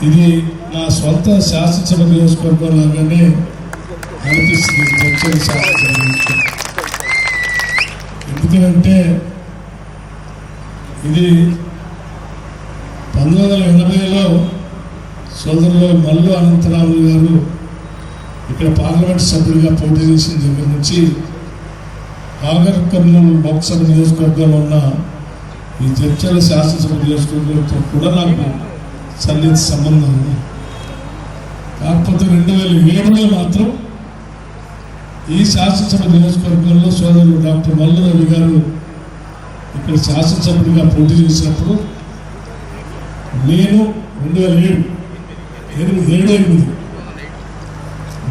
ఇది నా సొంత శాసనసభ నియోజకవర్గం లాగానే అనిపిస్తుంది. ఎందుకంటే ఇది 1980లో సోదరులు మల్లు అనంతరాములు గారు ఇక్కడ పార్లమెంట్ సభ్యుడిగా పోటీ చేసిన దగ్గర నుంచి నాగర్ కర్నూలు లోక్సభ నియోజకవర్గంలో ఉన్న ఈ జడ్చర్ల శాసనసభ నియోజకవర్గంతో కూడా నాకు సన్నిహిత సంబంధం ఉంది. కాకపోతే 2007లో మాత్రం ఈ శాసనసభ నియోజకవర్గంలో సోదరులు డాక్టర్ మల్లు రవి గారు ఇక్కడ శాసనసభ్యుడిగా పోటీ చేసినప్పుడు నేను 2007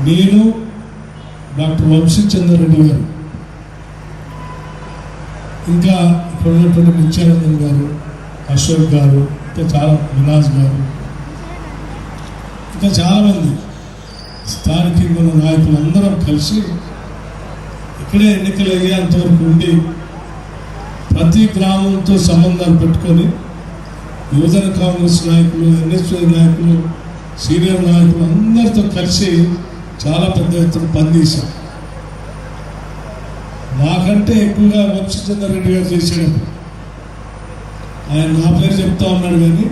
నేను డాక్టర్ వంశీచంద్రరెడ్డి గారు, ఇంకా ఇక్కడ ఉన్నటువంటి నిత్యానందన్ గారు, అశోక్ గారు, ఇంకా చాలా వినాజ్ గారు, ఇంకా చాలామంది స్థానికంగా ఉన్న నాయకులందరం కలిసి ఇక్కడే ఎన్నికలు అయ్యేంతవరకు ఉండి ప్రతి గ్రామంతో సంబంధాలు పెట్టుకొని యువజన కాంగ్రెస్ నాయకులు, ఎన్ఎస్వై నాయకులు, సీనియర్ నాయకులు అందరితో కలిసి చాలా పెద్ద ఎత్తున పనిచేశాం. నాకంటే ఎక్కువగా వంశీచంద్రరెడ్డి గారు చేసేటప్పుడు ఆయన నా పేరు చెప్తా ఉన్నాడు, కానీ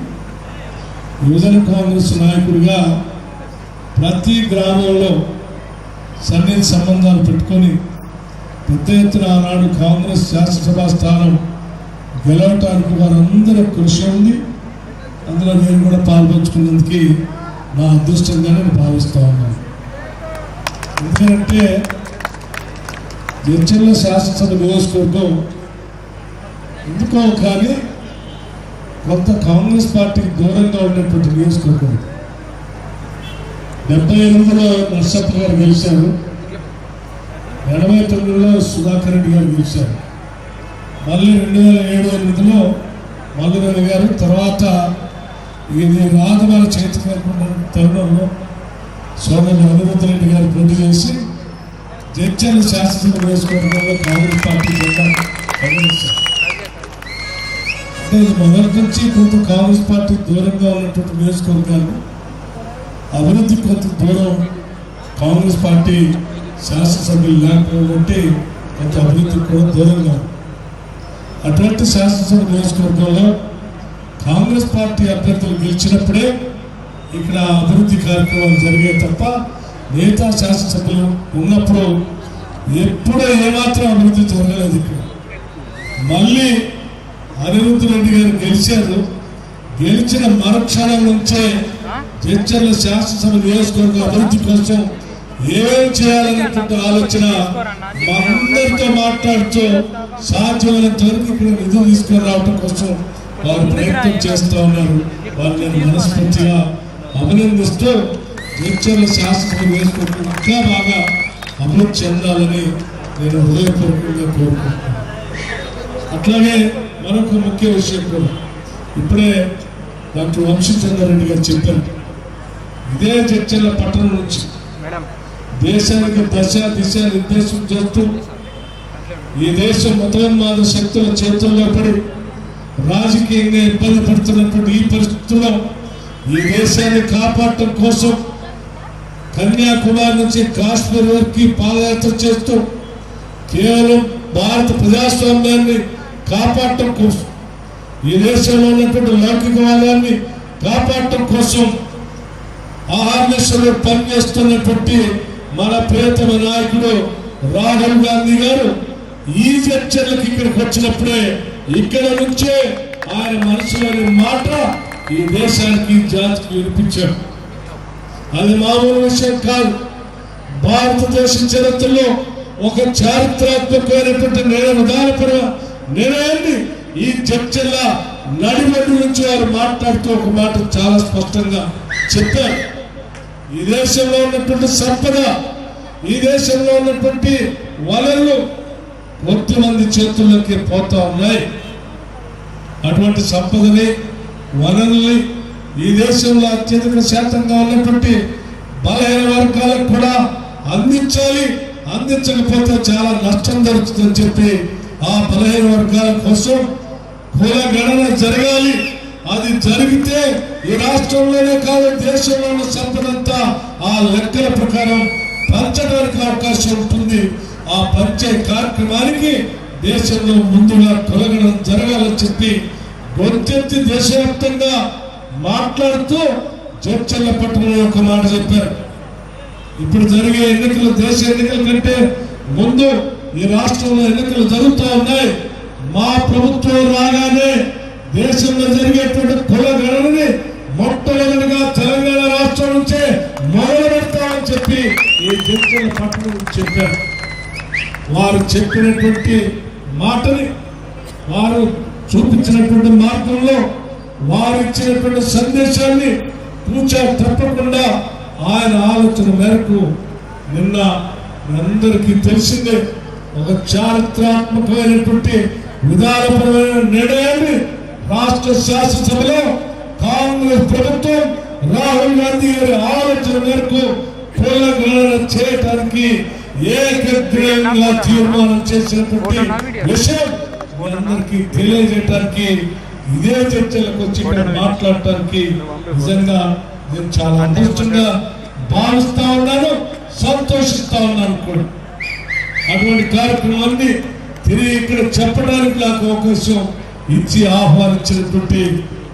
యువజన కాంగ్రెస్ నాయకుడిగా ప్రతి గ్రామంలో సన్నిహిత సంబంధాలు పెట్టుకొని పెద్ద ఎత్తున ఆనాడు కాంగ్రెస్ శాసనసభ స్థానం గెలవటానికి వారందరూ కృషి ఉంది. అందులో నేను కూడా పాల్పంచుకున్నందుకు నా అదృష్టంగా నేను భావిస్తూ ఉన్నాను. ఎందుకంటే జడ్చర్ల శాసనసభ నియోజకవర్గం ఎందుకో కానీ కొంత కాంగ్రెస్ పార్టీకి దూరంగా ఉన్నటువంటి నియోజకవర్గం. 78లో నర్సప్ప గారు గెలిచారు, 89లో సుధాకర్ రెడ్డి గారు గెలిచారు, మళ్ళీ 2007-8లో మల్లు రవి గారు, తర్వాత ఇది రాదు వాళ్ళ చేతికి అనుకున్న తరుణంలో సోదరులు అనిరుద్ధ రెడ్డి గారు పోటీ చేసి జడ్చర్ల శాసనసభ నియోజకవర్గంలో కాంగ్రెస్ పార్టీ గెలిచారు. అంటే మొదటి నుంచి కొంత కాంగ్రెస్ పార్టీ దూరంగా ఉన్నటువంటి నియోజకవర్గాలు అభివృద్ధి కొంత దూరం, కాంగ్రెస్ పార్టీ శాసనసభ్యులు లేకపోతే కొంత అభివృద్ధి కూడా దూరంగా. అటువంటి శాసనసభ నియోజకవర్గంలో కాంగ్రెస్ పార్టీ అభ్యర్థులు గెలిచినప్పుడే ఇక్కడ అభివృద్ధి కార్యక్రమాలు జరిగే తప్ప మిగతా శాసనసభ్యులు ఉన్నప్పుడు ఎప్పుడూ ఏమాత్రం అభివృద్ధి జరగలేదు. ఇక్కడ మళ్ళీ అనిరుద్ధ రెడ్డి గారు గెలిచారు. గెలిచిన మరుక్షణం నుంచే జడ్చర్ల శాసనసభ నియోజకవర్గ అభివృద్ధి కోసం ఏమేమి చేయాలనేటువంటి ఆలోచన మనందరితో మాట్లాడుతూ సాధ్యమైనంత వరకు ఇక్కడ నిధులు తీసుకొని రావడం కోసం వారు ప్రయత్నం చేస్తూ ఉన్నారు. వారిని నేను మనస్ఫూర్తిగా అభినందిస్తూ జడ్చర్ల శాసనసభ నియోజకవర్గం ఇంకా బాగా అభివృద్ధి చెందాలని నేను హృదయపూర్వకంగా కోరుకుంటున్నాను. అట్లాగే మరొక ముఖ్య విషయం కూడా ఇప్పుడే డాక్టర్ వంశీచంద్రరెడ్డి గారు చెప్పారు. ఇదే జడ్చర్ల పట్టణం నుంచి దేశానికి దశ దిశ నిర్దేశం చేస్తూ ఈ దేశం మతోన్మాద శక్తుల చేతుల్లో పడి రాజకీయంగా ఇబ్బంది పడుతున్నటువంటి ఈ పరిస్థితుల్లో ఈ దేశాన్ని కాపాడటం కోసం కన్యాకుమారి నుంచి కాశ్మీర్ వరకు పాదయాత్ర చేస్తూ కేవలం భారత ప్రజాస్వామ్యాన్ని కాపాడటం కోసం, ఈ దేశంలో ఉన్నటువంటి లౌకికవాదాన్ని కాపాడటం కోసం ఆహార్నిశలో పనిచేస్తున్నటువంటి మన ప్రియతమ నాయకుడు రాహుల్ గాంధీ గారు ఈ చర్చలకు ఇక్కడికి వచ్చినప్పుడే ఇక్కడ నుంచే ఆయన మనసులోని మాట ఈ దేశానికి జాతికి వినిపించాడు. అది మామూలు విషయం కాదు. భారతదేశ చరిత్రలో ఒక చారిత్రాత్మకమైనటువంటి విధానపర నిర్ణయాన్ని ఈ చర్చల నడిమడి నుంచి వారు మాట్లాడుతూ ఒక మాట చాలా స్పష్టంగా చెప్పారు. ఈ దేశంలో ఉన్నటువంటి సంపద, ఈ దేశంలో ఉన్నటువంటి వనరులు కొద్ది మంది చేతుల్లోకి పోతా ఉన్నాయి. అటువంటి సంపదని, వనరుల్ని ఈ దేశంలో అత్యధిక శాతంగా ఉన్నటువంటి బలహీన వర్గాలకు కూడా అందించాలి. అందించకపోతే చాలా నష్టం జరుగుతుందని చెప్పి ఆ బలహీన వర్గాల కోసం కుల గణన జరగాలి. అది జరిగితే ఈ రాష్ట్రంలోనే కాదు దేశంలో ఉన్న సంపదంతా ఆ లెక్కల ప్రకారం పంచడానికి అవకాశం ఉంటుంది. ఆ పంచే కార్యక్రమానికి దేశంలో ముందుగా తొలగడం జరగాలని చెప్పి గొంతెత్తి దేశవ్యాప్తంగా మాట్లాడుతూ చర్చలపట్నంలో ఒక మాట చెప్పారు. ఇప్పుడు జరిగే ఎన్నికలు దేశ ఎన్నికల కంటే ముందు ఈ రాష్ట్రంలో ఎన్నికలు జరుగుతూ ఉన్నాయి. మా ప్రభుత్వం రాగానే దేశంలో జరిగేటువంటి కుల గణనని మొట్టమొదటిగా తెలంగాణ రాష్ట్రం నుంచే మొదలు పెడతామని చెప్పి ఈ చర్చలపట్నం చెప్పారు. వారు చెప్పినటువంటి మాటని, వారు చూపించినటువంటి మార్గంలో, వారు ఇచ్చినటువంటి సందేశాన్ని పూచా తప్పకుండా ఆయన ఆలోచన మేరకు నిన్న అందరికీ తెలిసిందే ఒక చారిత్రాత్మకమైనటువంటి విధానపరమైన నిర్ణయాన్ని రాష్ట్ర శాసనసభలో కాంగ్రెస్ ప్రభుత్వం రాహుల్ గాంధీ గారి ఆలోచన మేరకు కుల గణన చేయడానికి ఏకగ్రీవంగా తీర్మానం చేసినటువంటి విషయం అందరికీ తెలియజేయడానికి, ఇదే చర్చలకు వచ్చి ఇక్కడ మాట్లాడటానికి నిజంగా నేను చాలా అదృష్టంగా భావిస్తా ఉన్నాను, సంతోషిస్తా ఉన్నాను కూడా. అటువంటి కార్యక్రమాన్ని తిరిగి ఇక్కడ చెప్పడానికి నాకు అవకాశం ఇచ్చి ఆహ్వానించినటువంటి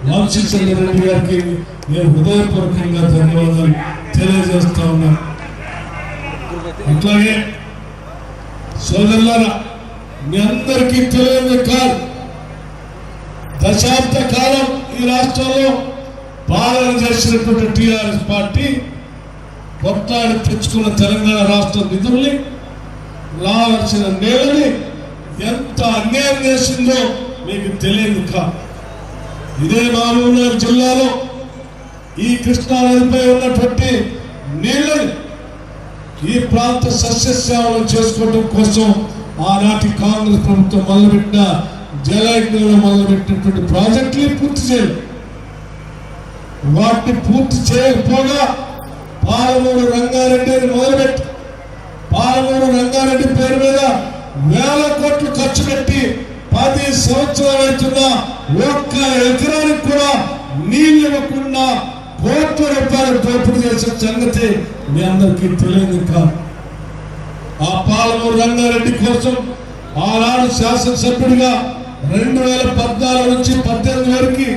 వంశీచంద్ర రెడ్డి గారికి నేను హృదయపూర్వకంగా ధన్యవాదాలు తెలియజేస్తా ఉన్నాను. అట్లాగే సోదరులారా, మీ అందరికీ తెలియదు కాదు, దశాబ్ద కాలం ఈ రాష్ట్రంలో పాలన చేసినటువంటి టిఆర్ఎస్ పార్టీ కొట్లాడి తెచ్చుకున్న తెలంగాణ రాష్ట్ర నిధుల్ని, రావాల్సిన నేలని ఎంత అన్యాయం చేసిందో మీకు తెలియదు కాదు. ఇదే మహబూబ్నగర్ జిల్లాలో ఈ కృష్ణానదిపై ఉన్నటువంటి నీళ్ళని ఈ ప్రాంత సస్యశ్యామలం చేసుకోవడం కోసం ఆనాటి కాంగ్రెస్ ప్రభుత్వం మొదలుపెట్టిన జలయజ్ఞంలో మొదలుపెట్టినటువంటి ప్రాజెక్టులు పూర్తి చేయాలి. వాటిని పూర్తి చేయకపోగా పాలమూరు రంగారెడ్డి అని మొదలుపెట్టి పాలమూరు రంగారెడ్డి పేరు మీద వేల కోట్లు ఖర్చు పెట్టి 10 సంవత్సరాలు అవుతున్నా ఒక్క ఎకరానికి కూడా నీళ్ళు ఇవ్వకుండా కోట్ల రూపాయలు దోపిడీ చేసిన సంగతి మీ అందరికీ తెలియదు కాదు. ఆ పాలమూరు రంగారెడ్డి కోసం ఆనాడు శాసనసభ్యుడిగా 2014 నుంచి 18 వరకు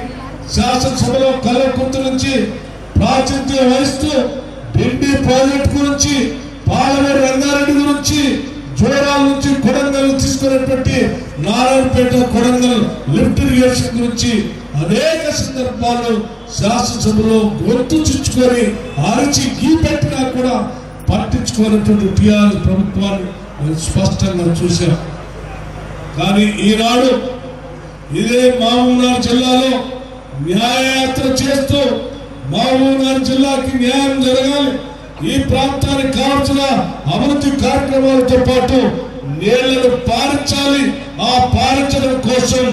శాసనసభలో కల్వకుర్తి నుంచి ప్రాతినిధ్యం వహిస్తూ ఢిల్లీ ప్రాజెక్టు గురించి, పాలమూరు రంగారెడ్డి గురించి, జోరాల నుంచి కొడంగల్ తీసుకున్నటువంటి నారాయణపేట కొడంగల్ లిఫ్ట్ ఇరిగేషన్ గురించి అనేక సందర్భాల్లో శాసనసభలో గొంతు చుచ్చుకొని అరిచి గీ పెట్టినా కూడా పట్టించుకున్నటువంటి టిఆర్ఎస్ ప్రభుత్వాన్ని నేను స్పష్టంగా చూశాను. కానీ ఈనాడు ఇదే మహబూబ్నగర్ జిల్లాలో న్యాయయాత్ర చేస్తూ మహబూబ్నగర్ జిల్లాకి న్యాయం జరగాలి, ఈ ప్రాంతానికి కావాల్సిన అభివృద్ధి కార్యక్రమాలతో పాటు నీళ్లను పారించాలి, ఆ పారించడం కోసం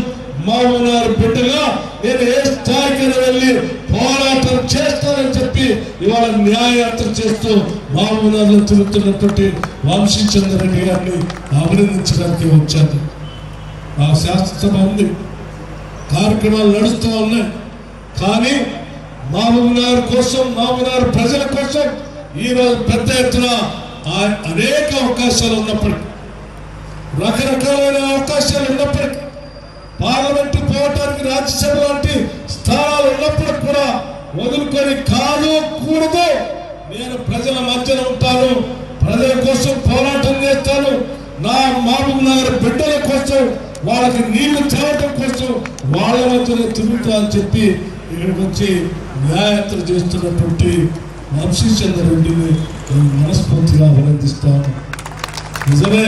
మహబూబ్నగర్ బిడ్డగా నేను ఏ స్థాయికి వెళ్ళి పోరాటం చేస్తానని చెప్పి ఇవాళ న్యాయయాత్ర చేస్తూ మహబూబ్నగర్లో తిరుగుతున్నటువంటి వంశీచంద్ర రెడ్డి గారిని అభినందించడానికి వచ్చాను. ఆ శాసనసభ ఉంది, కార్యక్రమాలు నడుస్తూ ఉన్నాయి. కానీ మహబూబ్నగర్ కోసం, మహబూబ్నగర్ ప్రజల కోసం ఈరోజు పెద్ద ఎత్తున అనేక అవకాశాలు ఉన్నప్పటికీ, రకరకాలైన అవకాశాలు ఉన్నప్పటికీ, పార్లమెంటు పోవటానికి రాజ్యసభ లాంటి స్థానాలు ఉన్నప్పటికీ కూడా వదులుకొని కాదు కూడదు, నేను ప్రజల మధ్యన ఉంటాను, ప్రజల కోసం పోరాటం చేస్తాను, నా మహబూబ్నగర్ బిడ్డల కోసం, వాళ్ళకి నీళ్లు తేవటం కోసం వాళ్ళ మధ్యలో తిరుగుతా అని చెప్పి ఇక్కడికి వచ్చి న్యాయయాత్ర చేస్తున్నటువంటి వంశీచంద్ర రెడ్డిని మనస్ఫూర్తిగా అభినందిస్తాను. నిజమే,